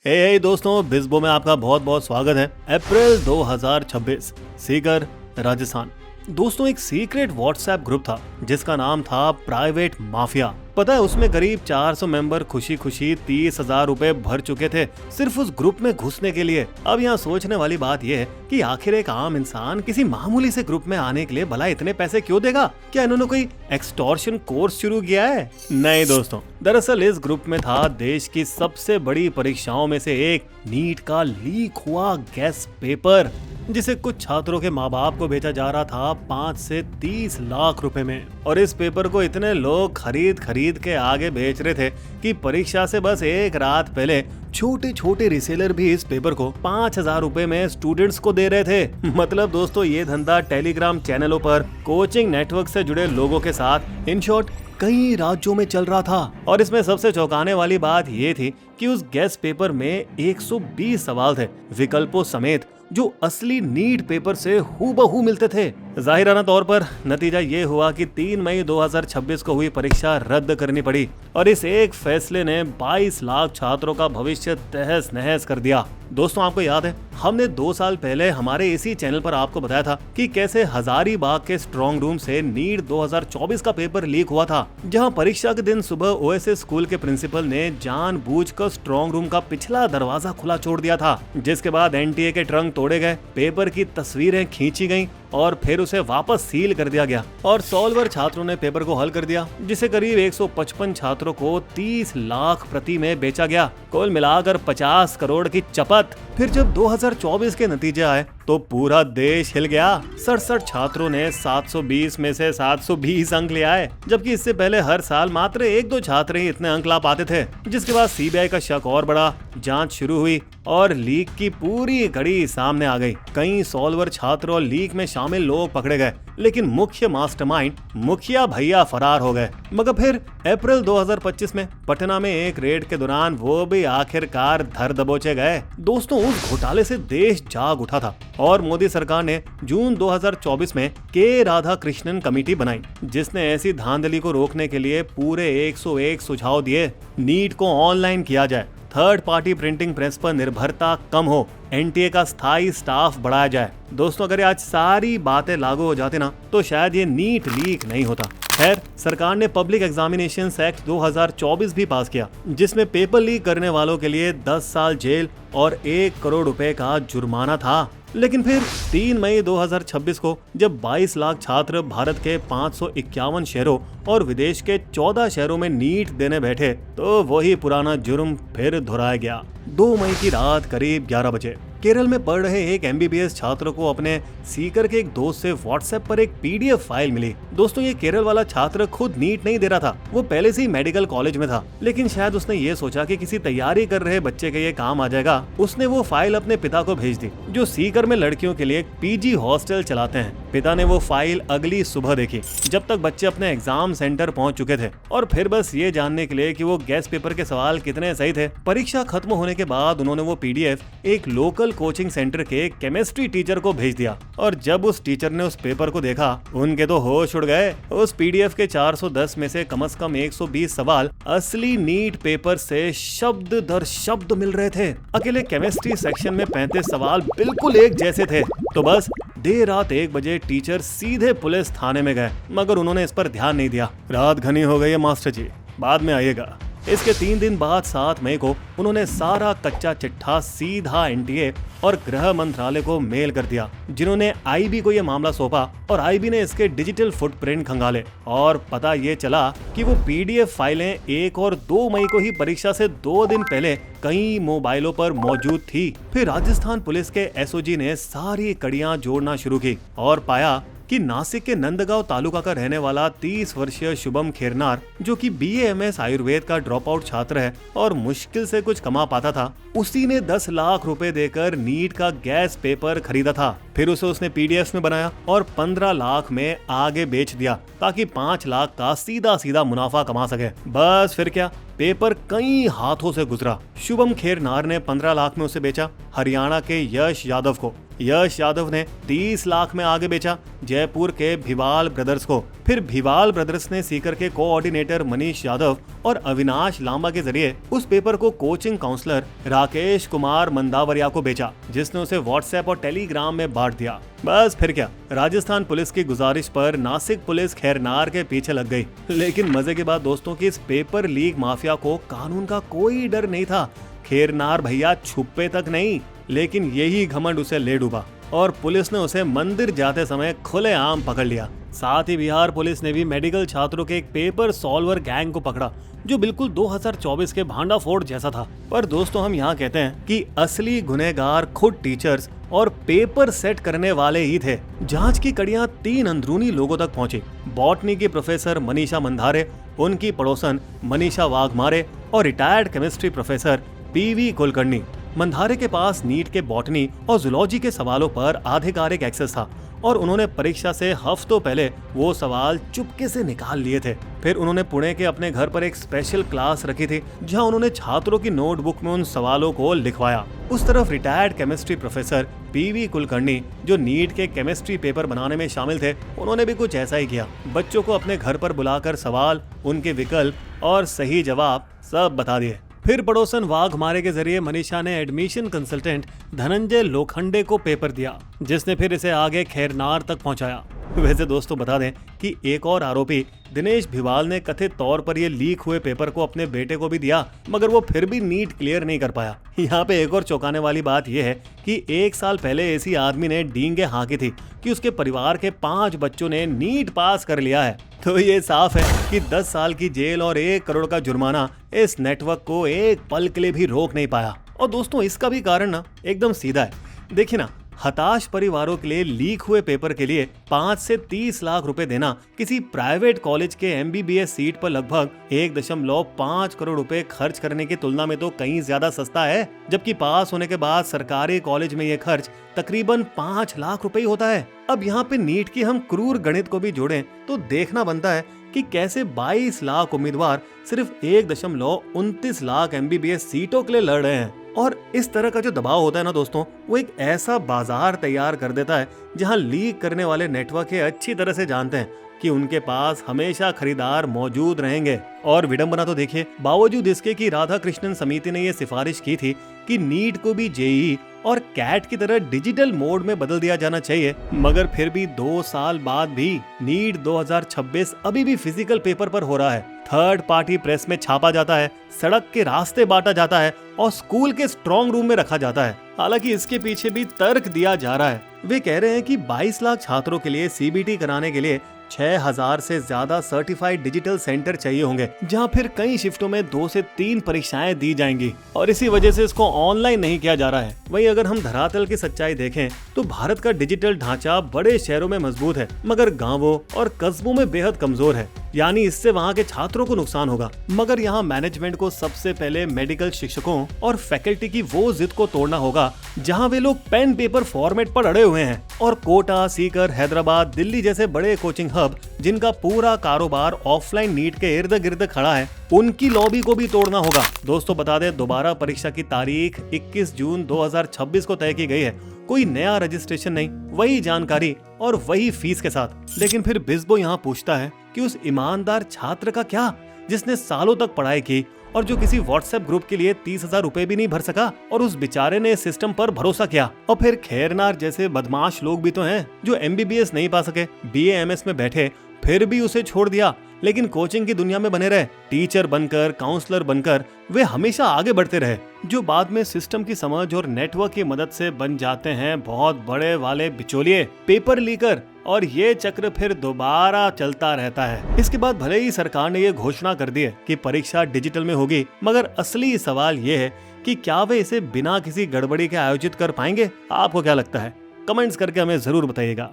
हे दोस्तों, बिस्बो में आपका बहुत बहुत स्वागत है। अप्रैल 2026, सीकर, राजस्थान। दोस्तों, एक सीक्रेट व्हाट्सएप ग्रुप था जिसका नाम था प्राइवेट माफिया। पता है, उसमें करीब 400 मेंबर खुशी खुशी 30,000 रुपए भर चुके थे सिर्फ उस ग्रुप में घुसने के लिए। अब यहाँ सोचने वाली बात यह है कि आखिर एक आम इंसान किसी मामूली से ग्रुप में आने के लिए भला इतने पैसे क्यों देगा? क्या इन्होंने कोई एक्सटॉर्शन कोर्स शुरू किया है? नहीं दोस्तों, दरअसल इस ग्रुप में था देश की सबसे बड़ी परीक्षाओं में से एक नीट का लीक हुआ गेस्ट पेपर, जिसे कुछ छात्रों के माँ बाप को बेचा जा रहा था 5 से 30 लाख रुपए में। और इस पेपर को इतने लोग खरीद के आगे बेच रहे थे कि परीक्षा से बस एक रात पहले छोटे छोटे रिसेलर भी इस पेपर को 5,000 रुपए में स्टूडेंट्स को दे रहे थे। मतलब दोस्तों, ये धंधा टेलीग्राम चैनलों पर कोचिंग नेटवर्क से जुड़े लोगों के साथ इन शॉर्ट कई राज्यों में चल रहा था। और इसमें सबसे चौंकाने वाली बात ये थी कि उस गेस्ट पेपर में 120 सवाल थे विकल्पों समेत, जो असली नीट पेपर से हूबहू मिलते थे। जाहिराना तौर पर नतीजा ये हुआ कि 3 मई 2026 को हुई परीक्षा रद्द करनी पड़ी और इस एक फैसले ने 22 लाख छात्रों का भविष्य तहस नहस कर दिया। दोस्तों, आपको याद है, हमने 2 साल पहले हमारे इसी चैनल पर आपको बताया था कि कैसे हजारीबाग के स्ट्रॉन्ग रूम से नीट 2024 का पेपर लीक हुआ था, जहां परीक्षा के दिन सुबह ओएसएस स्कूल के प्रिंसिपल ने जानबूझकर स्ट्रॉन्ग रूम का पिछला दरवाजा खुला छोड़ दिया था, जिसके बाद एनटीए के ट्रंक तोड़े गए, पेपर की तस्वीरें खींची गईं और फिर उसे वापस सील कर दिया गया और सॉल्वर छात्रों ने पेपर को हल कर दिया, जिसे करीब 155 छात्रों को 30 लाख प्रति में बेचा गया। कुल मिलाकर 50 करोड़ की चपत। फिर जब 2024 के नतीजे आए तो पूरा देश हिल गया। 67 छात्रों ने 720 में से 720 अंक ले आए, जबकि इससे पहले हर साल मात्र 1-2 छात्र ही इतने अंक ला पाते थे। जिसके बाद सीबीआई का शक और बढ़ा, जांच शुरू हुई और लीक की पूरी कड़ी सामने आ गई। कई सॉल्वर छात्र और लीक में शामिल लोग पकड़े गए, लेकिन मुख्य मास्टरमाइंड मुखिया भैया फरार हो गए। मगर फिर अप्रैल 2025 में पटना में एक रेड के दौरान वो भी आखिरकार धर दबोचे गए। दोस्तों, उस घोटाले से देश जाग उठा था और मोदी सरकार ने जून 2024 में के राधा कृष्णन कमेटी बनाई, जिसने ऐसी धांधली को रोकने के लिए पूरे 101 सुझाव दिए। नीट को ऑनलाइन किया जाए, थर्ड पार्टी प्रिंटिंग प्रेस पर निर्भरता कम हो, एनटीए का स्थायी स्टाफ बढ़ाया जाए। दोस्तों, अगर आज सारी बातें लागू हो जाती ना, तो शायद ये नीट लीक नहीं होता। खैर, सरकार ने पब्लिक एग्जामिनेशंस एक्ट 2024 भी पास किया, जिसमें पेपर लीक करने वालों के लिए 10 साल जेल और 1 करोड़ रुपए का जुर्माना था। लेकिन फिर 3 मई 2026 को जब 22 लाख छात्र भारत के 551 शहरों और विदेश के 14 शहरों में नीट देने बैठे, तो वही पुराना जुर्म फिर दोहराया गया। 2 मई की रात करीब 11 बजे केरल में पढ़ रहे एक एमबीबीएस छात्र को अपने सीकर के एक दोस्त से व्हाट्सएप पर एक पीडीएफ फाइल मिली। दोस्तों, ये केरल वाला छात्र खुद नीट नहीं दे रहा था, वो पहले से ही मेडिकल कॉलेज में था, लेकिन शायद उसने ये सोचा कि किसी तैयारी कर रहे बच्चे के ये काम आ जाएगा। उसने वो फाइल अपने पिता को भेज दी, जो सीकर में लड़कियों के लिए पीजी हॉस्टल चलाते हैं। पिता ने वो फाइल अगली सुबह देखी, जब तक बच्चे अपने एग्जाम सेंटर पहुंच चुके थे, और फिर बस ये जानने के लिए कि वो गेस्ट पेपर के सवाल कितने सही थे। परीक्षा खत्म होने के बाद उन्होंने वो पीडीएफ एक लोकल कोचिंग सेंटर के केमिस्ट्री टीचर को भेज दिया और जब उस टीचर ने उस पेपर को देखा, उनके तो होश उड़ गए। उस पीडीएफ के 410 में से कम 120 सवाल असली नीट पेपर से शब्द दर शब्द मिल रहे थे। अकेले केमिस्ट्री सेक्शन में 35 सवाल बिल्कुल एक जैसे थे। तो बस देर रात 1 बजे टीचर सीधे पुलिस थाने में गए, मगर उन्होंने इस पर ध्यान नहीं दिया। रात घनी हो गई है मास्टर जी, बाद में आइएगा। इसके 3 दिन बाद 7 मई को उन्होंने सारा कच्चा चिट्ठा सीधा एनटीए और गृह मंत्रालय को मेल कर दिया, जिन्होंने आईबी को यह मामला सौंपा और आईबी ने इसके डिजिटल फुटप्रिंट खंगाले और पता ये चला कि वो पीडीएफ फाइलें 1 और 2 मई को ही परीक्षा से 2 दिन पहले कई मोबाइलों पर मौजूद थी। फिर राजस्थान पुलिस के एसओजी ने सारी कड़ियां जोड़ना शुरू की और पाया कि नासिक के नंदगांव तालुका का रहने वाला 30 वर्षीय शुभम खेरनार, जो कि बीएएमएस आयुर्वेद का ड्रॉप आउट छात्र है और मुश्किल से कुछ कमा पाता था, उसी ने 10 लाख रुपए देकर नीट का गैस पेपर खरीदा था। फिर उसे उसने पीडीएफ में बनाया और 15 लाख में आगे बेच दिया, ताकि 5 लाख का सीधा सीधा मुनाफा कमा सके। बस फिर क्या, पेपर कई हाथों से गुजरा। शुभम खेरनार ने 15 लाख में उसे बेचा हरियाणा के यश यादव को, यश यादव ने 30 लाख में आगे बेचा जयपुर के भिवाल ब्रदर्स को। फिर भिवाल ब्रदर्स ने सीकर के कोऑर्डिनेटर मनीष यादव और अविनाश लांबा के जरिए उस पेपर को कोचिंग काउंसलर राकेश कुमार मंदावरिया को बेचा, जिसने उसे व्हाट्सएप और टेलीग्राम में बांट दिया। बस फिर क्या, राजस्थान पुलिस की गुजारिश पर नासिक पुलिस खैरनार के पीछे लग गई। लेकिन मजे की बात दोस्तों की इस पेपर लीक माफिया को कानून का कोई डर नहीं था। खैरनार भैया छुपे तक नहीं, लेकिन यही घमंड उसे ले डूबा और पुलिस ने उसे मंदिर जाते समय खुलेआम पकड़ लिया। साथ ही बिहार पुलिस ने भी मेडिकल छात्रों के एक पेपर सॉल्वर गैंग को पकड़ा, जो बिल्कुल 2024 के भांडाफोड़ जैसा था। पर दोस्तों हम यहाँ कहते हैं कि असली गुनहगार खुद टीचर्स और पेपर सेट करने वाले ही थे। जांच की कड़ियां 3 अंदरूनी लोगों तक पहुंची। बॉटनी की प्रोफेसर मनीषा मंधारे, उनकी पड़ोसन मनीषा वाघमारे और retired chemistry professor P V Kulkarni. Mandhare के पास नीट के बॉटनी और जूलॉजी के सवालों पर आधिकारिक एक्सेस था और उन्होंने परीक्षा से हफ्तों पहले वो सवाल चुपके से निकाल लिए थे। फिर उन्होंने पुणे के अपने घर पर एक स्पेशल क्लास रखी थी, जहां उन्होंने छात्रों की नोटबुक में उन सवालों को लिखवाया। उस तरफ retired chemistry professor P V Kulkarni, जो नीट के केमिस्ट्री पेपर बनाने में शामिल थे, उन्होंने भी कुछ ऐसा ही किया। बच्चों को अपने घर पर बुलाकर सवाल, उनके विकल्प और सही जवाब सब बता दिए। फिर पड़ोसन वाघमारे के जरिए मनीषा ने एडमिशन कंसल्टेंट धनंजय लोखंडे को पेपर दिया, जिसने फिर इसे आगे खैरनार तक पहुंचाया। वैसे दोस्तों बता दें कि एक और आरोपी दिनेश भिवाल ने कथित तौर पर ये लीक हुए पेपर को अपने बेटे को भी दिया, मगर वो फिर भी नीट क्लियर नहीं कर पाया। यहाँ पे एक और चौंकाने वाली बात यह है कि 1 साल पहले ऐसी आदमी ने डींगे हाँकी थी कि उसके परिवार के 5 बच्चों ने नीट पास कर लिया है। तो ये साफ है कि 10 साल की जेल और 1 करोड़ का जुर्माना इस नेटवर्क को एक पल के लिए भी रोक नहीं पाया। और दोस्तों इसका भी कारण ना एकदम सीधा है। देखिए ना, हताश परिवारों के लिए लीक हुए पेपर के लिए 5 से 30 लाख रुपए देना किसी प्राइवेट कॉलेज के MBBS सीट पर लगभग 1.5 करोड़ रुपए खर्च करने की तुलना में तो कहीं ज्यादा सस्ता है, जबकि पास होने के बाद सरकारी कॉलेज में ये खर्च तकरीबन 5 लाख रुपए ही होता है। अब यहाँ पे नीट की हम क्रूर गणित को भी जोड़ें तो देखना बनता है कि कैसे 22 लाख उम्मीदवार सिर्फ 1.29 लाख MBBS सीटों के लिए लड़ रहे हैं। और इस तरह का जो दबाव होता है ना दोस्तों, वो एक ऐसा बाजार तैयार कर देता है जहां लीक करने वाले नेटवर्क ये अच्छी तरह से जानते हैं कि उनके पास हमेशा खरीदार मौजूद रहेंगे। और विडंबना तो देखिए, बावजूद इसके कि राधा कृष्णन समिति ने ये सिफारिश की थी कि नीट को भी जेईई और कैट की तरह डिजिटल मोड में बदल दिया जाना चाहिए, मगर फिर भी 2 साल बाद भी नीट 2026 अभी भी फिजिकल पेपर पर हो रहा है। थर्ड पार्टी प्रेस में छापा जाता है, सड़क के रास्ते बांटा जाता है और स्कूल के स्ट्रॉन्ग रूम में रखा जाता है। हालांकि इसके पीछे भी तर्क दिया जा रहा है। वे कह रहे हैं कि 22 लाख छात्रों के लिए CBT कराने के लिए 6000 से ज्यादा सर्टिफाइड डिजिटल सेंटर चाहिए होंगे, जहां फिर कई शिफ्टों में 2 से 3 परीक्षाएं दी जाएंगी और इसी वजह से इसको ऑनलाइन नहीं किया जा रहा है। वहीं अगर हम धरातल की सच्चाई देखें तो भारत का डिजिटल ढांचा बड़े शहरों में मजबूत है, मगर गांवों और कस्बों में बेहद कमजोर है। यानी इससे वहां के छात्रों को नुकसान होगा। मगर यहाँ मैनेजमेंट को सबसे पहले मेडिकल शिक्षकों और फैकल्टी की वो जिद को तोड़ना होगा जहां वे लोग पेन पेपर फॉर्मेट पर अड़े हुए हैं। और कोटा, सीकर, हैदराबाद, दिल्ली जैसे बड़े कोचिंग हब जिनका पूरा कारोबार ऑफलाइन नीट के इर्द गिर्द खड़ा है, उनकी लॉबी को भी तोड़ना होगा। दोस्तों बता दें, दोबारा परीक्षा की तारीख 21 जून 2026 को तय की गई है। कोई नया रजिस्ट्रेशन नहीं, वही जानकारी और वही फीस के साथ। लेकिन फिर बिस्बो यहाँ पूछता है कि उस ईमानदार छात्र का क्या, जिसने सालों तक पढ़ाई की और जो किसी व्हाट्सएप ग्रुप के लिए 30,000 रुपए भी नहीं भर सका, और उस बेचारे ने सिस्टम पर भरोसा किया। और फिर खैरनार जैसे बदमाश लोग भी तो हैं जो MBBS नहीं पा सके, BA MS में बैठे, फिर भी उसे छोड़ दिया, लेकिन कोचिंग की दुनिया में बने रहे। टीचर बनकर, काउंसलर बनकर वे हमेशा आगे बढ़ते रहे, जो बाद में सिस्टम की समझ और नेटवर्क की मदद से बन जाते हैं बहुत बड़े वाले बिचौलिए, पेपर लीकर। और ये चक्र फिर दोबारा चलता रहता है। इसके बाद भले ही सरकार ने ये घोषणा कर दी है कि परीक्षा डिजिटल में होगी, मगर असली सवाल ये है कि क्या वे इसे बिना किसी गड़बड़ी के आयोजित कर पाएंगे? आपको क्या लगता है? कमेंट्स करके हमें जरूर बताइएगा।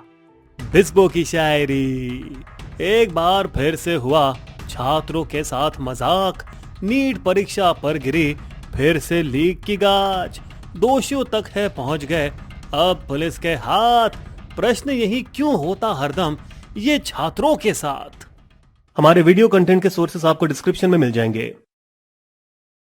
बिस्बो की शायरी। एक बार फिर से हुआ छात्रों के साथ मजाक, नीट परीक्षा पर गिरी फिर से लीक की गाज, दोषियों तक है पहुंच गए अब पुलिस के हाथ। प्रश्न यही क्यों होता हरदम ये छात्रों के साथ? हमारे वीडियो कंटेंट के सोर्सेस आपको डिस्क्रिप्शन में मिल जाएंगे।